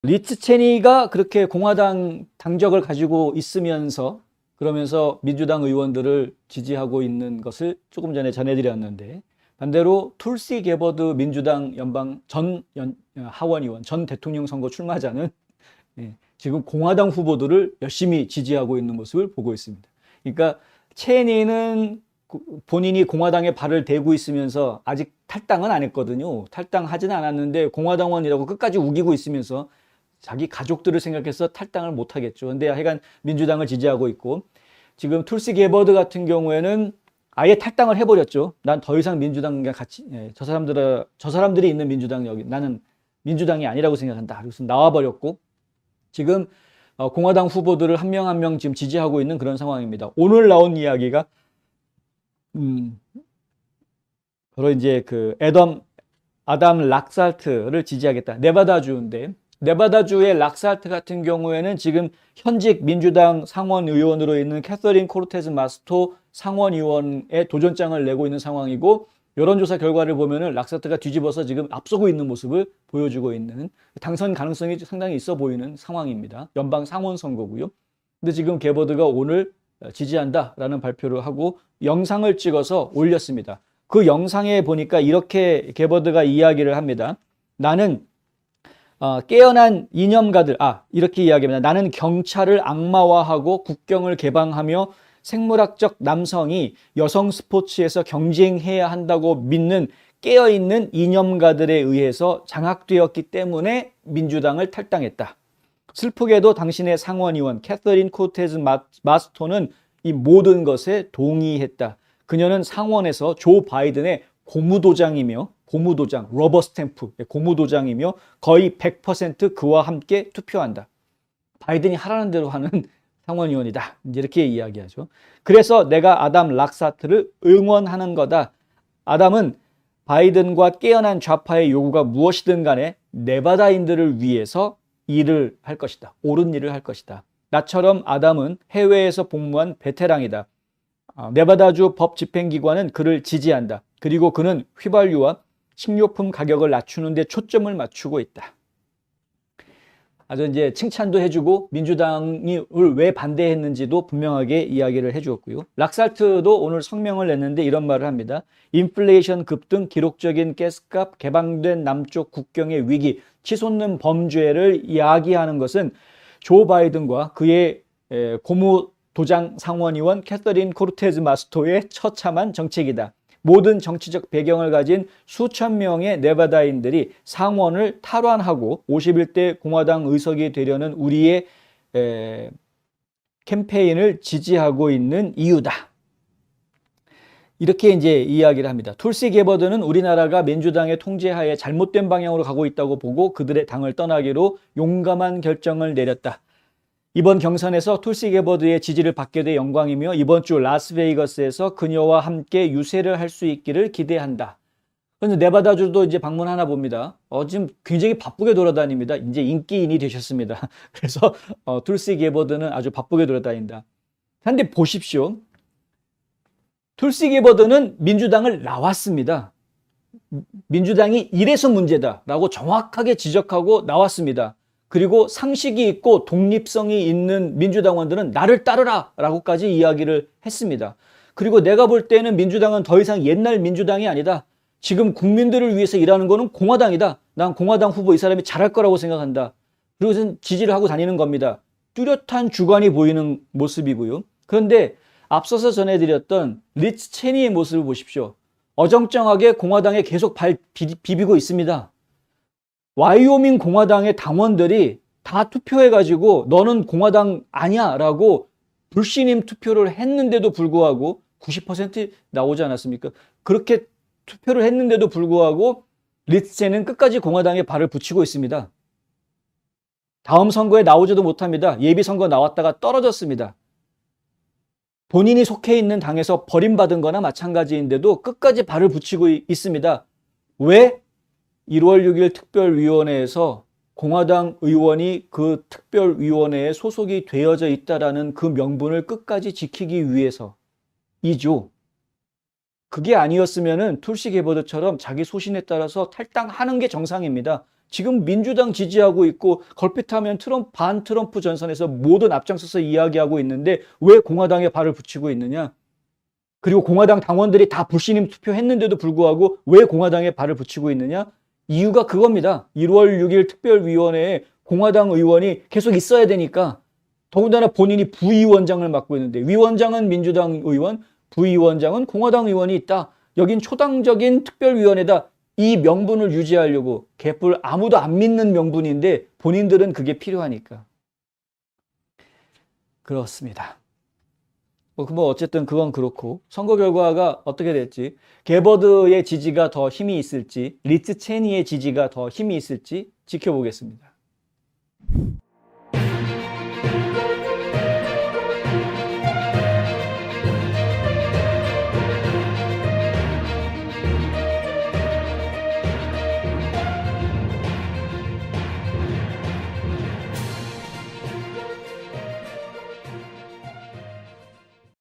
리츠 체니가 그렇게 공화당 당적을 가지고 있으면서 그러면서 민주당 의원들을 지지하고 있는 것을 조금 전에 전해드렸는데, 반대로 툴시 게버드 민주당 하원의원, 전 대통령 선거 출마자는 지금 공화당 후보들을 열심히 지지하고 있는 모습을 보고 있습니다. 그러니까 체니는 본인이 공화당에 발을 대고 있으면서 아직 탈당은 안 했거든요. 탈당하지는 않았는데 공화당원이라고 끝까지 우기고 있으면서 자기 가족들을 생각해서 탈당을 못 하겠죠. 근데 하여간 민주당을 지지하고 있고, 지금 툴시 게버드 같은 경우에는 아예 탈당을 해버렸죠. 난 더 이상 민주당과 같이, 저 사람들이 있는 민주당, 여기 나는 민주당이 아니라고 생각한다. 그래서 나와버렸고, 지금 공화당 후보들을 한 명 한 명 지금 지지하고 있는 그런 상황입니다. 오늘 나온 이야기가 바로 이제 그 아담 락살트를 지지하겠다. 네바다주인데, 네바다주의 락살트 같은 경우에는 지금 현직 민주당 상원 의원으로 있는 캐서린 코르테즈 마스토 상원 의원의 도전장을 내고 있는 상황이고, 여론조사 결과를 보면은 락살트가 뒤집어서 지금 앞서고 있는 모습을 보여주고 있는, 당선 가능성이 상당히 있어 보이는 상황입니다. 연방 상원 선거고요. 근데 지금 게버드가 오늘 지지한다라는 발표를 하고 영상을 찍어서 올렸습니다. 그 영상에 보니까 이렇게 게버드가 이야기를 합니다. 나는 깨어난 이념가들, 이렇게 이야기합니다. 나는 경찰을 악마화하고 국경을 개방하며 생물학적 남성이 여성 스포츠에서 경쟁해야 한다고 믿는 깨어있는 이념가들에 의해서 장악되었기 때문에 민주당을 탈당했다. 슬프게도 당신의 상원의원 캐서린 코르테즈 마스토는 이 모든 것에 동의했다. 그녀는 상원에서 조 바이든의 고무도장, 러버 스탬프, 고무도장이며 거의 100% 그와 함께 투표한다. 바이든이 하라는 대로 하는 상원의원이다. 이렇게 이야기하죠. 그래서 내가 아담 락사트를 응원하는 거다. 아담은 바이든과 깨어난 좌파의 요구가 무엇이든 간에 네바다인들을 위해서 일을 할 것이다. 옳은 일을 할 것이다. 나처럼 아담은 해외에서 복무한 베테랑이다. 네바다주 법 집행기관은 그를 지지한다. 그리고 그는 휘발유와 식료품 가격을 낮추는 데 초점을 맞추고 있다. 아주 이제 칭찬도 해주고 민주당이 왜 반대했는지도 분명하게 이야기를 해주었고요. 락살트도 오늘 성명을 냈는데 이런 말을 합니다. 인플레이션 급등, 기록적인 가스값, 개방된 남쪽 국경의 위기, 치솟는 범죄를 이야기하는 것은 조 바이든과 그의 고무도장 상원의원 캐서린 코르테즈 마스토의 처참한 정책이다. 모든 정치적 배경을 가진 수천 명의 네바다인들이 상원을 탈환하고 51대 공화당 의석이 되려는 우리의 캠페인을 지지하고 있는 이유다. 이렇게 이제 이야기를 합니다. 툴시 게버드는 우리나라가 민주당의 통제하에 잘못된 방향으로 가고 있다고 보고 그들의 당을 떠나기로 용감한 결정을 내렸다. 이번 경선에서 툴시 게버드의 지지를 받게 돼 영광이며 이번 주 라스베이거스에서 그녀와 함께 유세를 할 수 있기를 기대한다. 그런데 네바다주도 이제 방문하나 봅니다. 지금 굉장히 바쁘게 돌아다닙니다. 이제 인기인이 되셨습니다. 그래서 툴시 게버드는 아주 바쁘게 돌아다닌다. 그런데 보십시오. 툴시 게버드는 민주당을 나왔습니다. 민주당이 이래서 문제다라고 정확하게 지적하고 나왔습니다. 그리고 상식이 있고 독립성이 있는 민주당원들은 나를 따르라 라고까지 이야기를 했습니다. 그리고 내가 볼 때는 민주당은 더 이상 옛날 민주당이 아니다. 지금 국민들을 위해서 일하는 거는 공화당이다. 난 공화당 후보 이 사람이 잘할 거라고 생각한다. 그리고선 지지를 하고 다니는 겁니다. 뚜렷한 주관이 보이는 모습이고요. 그런데 앞서서 전해드렸던 리츠 체니의 모습을 보십시오. 어정쩡하게 공화당에 계속 비비고 있습니다. 와이오밍 공화당의 당원들이 다 투표해가지고 너는 공화당 아니야 라고 불신임 투표를 했는데도 불구하고 90% 나오지 않았습니까? 그렇게 투표를 했는데도 불구하고 리츠체는 끝까지 공화당에 발을 붙이고 있습니다. 다음 선거에 나오지도 못합니다. 예비선거 나왔다가 떨어졌습니다. 본인이 속해 있는 당에서 버림받은 거나 마찬가지인데도 끝까지 발을 붙이고 있습니다. 왜? 1월 6일 특별위원회에서 공화당 의원이 그 특별위원회에 소속이 되어져 있다라는 그 명분을 끝까지 지키기 위해서이죠. 그게 아니었으면은 툴시 게버드처럼 자기 소신에 따라서 탈당하는 게 정상입니다. 지금 민주당 지지하고 있고 걸핏하면 반 트럼프 전선에서 모든 앞장서서 이야기하고 있는데 왜 공화당에 발을 붙이고 있느냐? 그리고 공화당 당원들이 다 불신임 투표했는데도 불구하고 왜 공화당에 발을 붙이고 있느냐? 이유가 그겁니다. 1월 6일 특별위원회에 공화당 의원이 계속 있어야 되니까, 더군다나 본인이 부위원장을 맡고 있는데 위원장은 민주당 의원, 부위원장은 공화당 의원이 있다. 여긴 초당적인 특별위원회다. 이 명분을 유지하려고, 개뿔 아무도 안 믿는 명분인데 본인들은 그게 필요하니까. 그렇습니다. 뭐 어쨌든 그건 그렇고, 선거 결과가 어떻게 될지, 게버드의 지지가 더 힘이 있을지, 리츠 체니의 지지가 더 힘이 있을지 지켜보겠습니다.